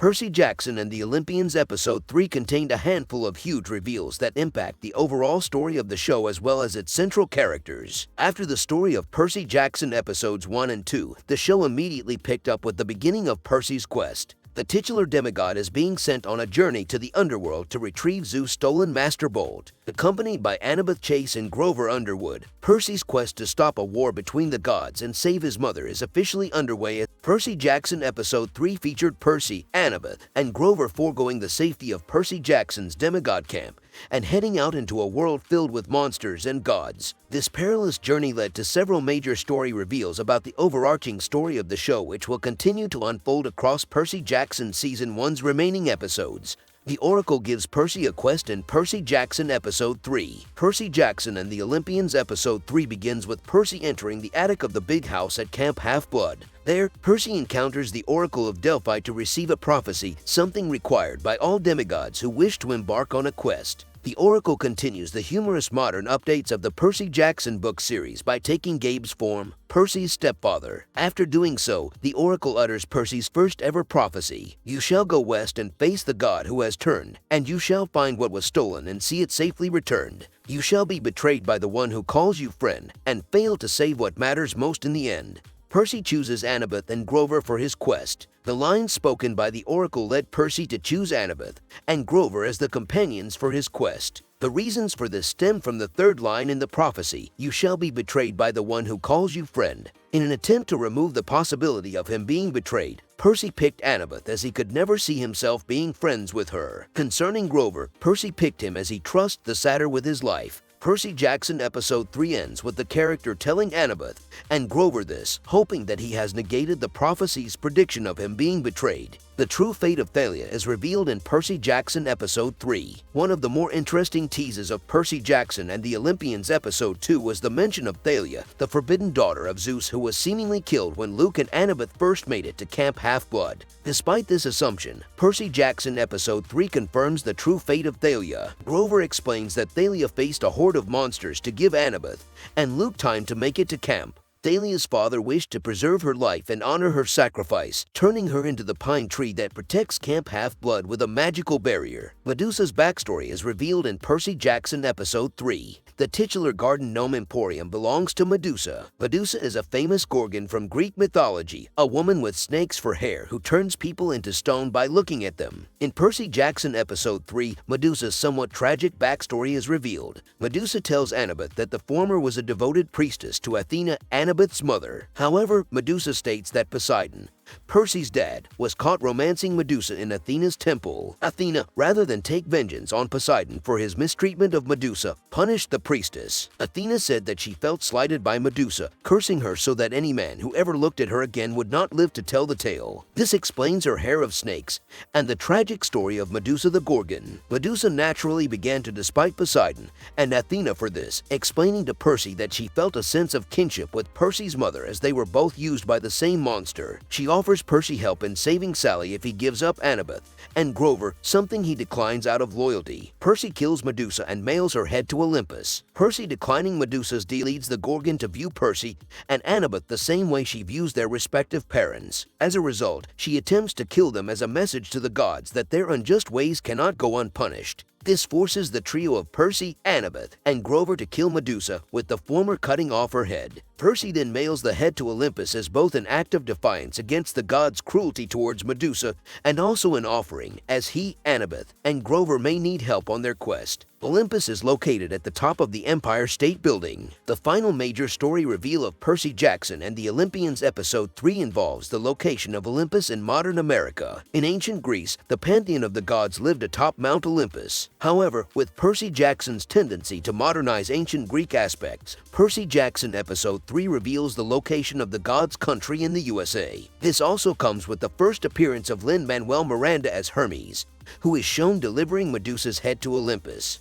Percy Jackson and the Olympians Episode 3 contained a handful of huge reveals that impact the overall story of the show as well as its central characters. After the story of Percy Jackson Episodes 1 and 2, the show immediately picked up with the beginning of Percy's quest. The titular demigod is being sent on a journey to the Underworld to retrieve Zeus' stolen Master Bolt. Accompanied by Annabeth Chase and Grover Underwood, Percy's quest to stop a war between the gods and save his mother is officially underway. Percy Jackson Episode 3 featured Percy, Annabeth, and Grover foregoing the safety of Percy Jackson's demigod camp and heading out into a world filled with monsters and gods. This perilous journey led to several major story reveals about the overarching story of the show, which will continue to unfold across Percy Jackson Season 1's remaining episodes. The Oracle gives Percy a quest in Percy Jackson Episode 3. Percy Jackson and the Olympians Episode 3 begins with Percy entering the attic of the big house at Camp Half-Blood. There, Percy encounters the Oracle of Delphi to receive a prophecy, something required by all demigods who wish to embark on a quest. The Oracle continues the humorous modern updates of the Percy Jackson book series by taking Gabe's form, Percy's stepfather. After doing so, the Oracle utters Percy's first ever prophecy. "You shall go west and face the god who has turned, and you shall find what was stolen and see it safely returned. You shall be betrayed by the one who calls you friend, and fail to save what matters most in the end." Percy chooses Annabeth and Grover for his quest. The lines spoken by the Oracle led Percy to choose Annabeth and Grover as the companions for his quest. The reasons for this stem from the third line in the prophecy, "You shall be betrayed by the one who calls you friend." In an attempt to remove the possibility of him being betrayed, Percy picked Annabeth as he could never see himself being friends with her. Concerning Grover, Percy picked him as he trusts the satyr with his life. Percy Jackson Episode 3 ends with the character telling Annabeth and Grover this, hoping that he has negated the prophecy's prediction of him being betrayed. The true fate of Thalia is revealed in Percy Jackson Episode 3. One of the more interesting teases of Percy Jackson and the Olympians Episode 2 was the mention of Thalia, the forbidden daughter of Zeus who was seemingly killed when Luke and Annabeth first made it to Camp Half-Blood. Despite this assumption, Percy Jackson Episode 3 confirms the true fate of Thalia. Grover explains that Thalia faced a horde of monsters to give Annabeth and Luke time to make it to camp. Thalia's father wished to preserve her life and honor her sacrifice, turning her into the pine tree that protects Camp Half-Blood with a magical barrier. Medusa's backstory is revealed in Percy Jackson Episode 3. The titular garden gnome emporium belongs to Medusa. Medusa is a famous gorgon from Greek mythology, a woman with snakes for hair who turns people into stone by looking at them. In Percy Jackson Episode 3, Medusa's somewhat tragic backstory is revealed. Medusa tells Annabeth that the former was a devoted priestess to Athena, Annabeth's mother. However, Medusa states that Poseidon, Percy's dad, was caught romancing Medusa in Athena's temple. Athena, rather than take vengeance on Poseidon for his mistreatment of Medusa, punished the priestess. Athena said that she felt slighted by Medusa, cursing her so that any man who ever looked at her again would not live to tell the tale. This explains her hair of snakes and the tragic story of Medusa the Gorgon. Medusa naturally began to despise Poseidon and Athena for this, explaining to Percy that she felt a sense of kinship with Percy's mother as they were both used by the same monster. She offers Percy help in saving Sally if he gives up Annabeth and Grover, something he declines out of loyalty. Percy kills Medusa and mails her head to Olympus. Percy declining Medusa's deal leads the Gorgon to view Percy and Annabeth the same way she views their respective parents. As a result, she attempts to kill them as a message to the gods that their unjust ways cannot go unpunished. This forces the trio of Percy, Annabeth, and Grover to kill Medusa, with the former cutting off her head. Percy then mails the head to Olympus as both an act of defiance against the gods' cruelty towards Medusa and also an offering, as he, Annabeth, and Grover may need help on their quest. Olympus is located at the top of the Empire State Building. The final major story reveal of Percy Jackson and the Olympians Episode 3 involves the location of Olympus in modern America. In ancient Greece, the pantheon of the gods lived atop Mount Olympus. However, with Percy Jackson's tendency to modernize ancient Greek aspects, Percy Jackson Episode 3 reveals the location of the gods' country in the USA. This also comes with the first appearance of Lin-Manuel Miranda as Hermes, who is shown delivering Medusa's head to Olympus.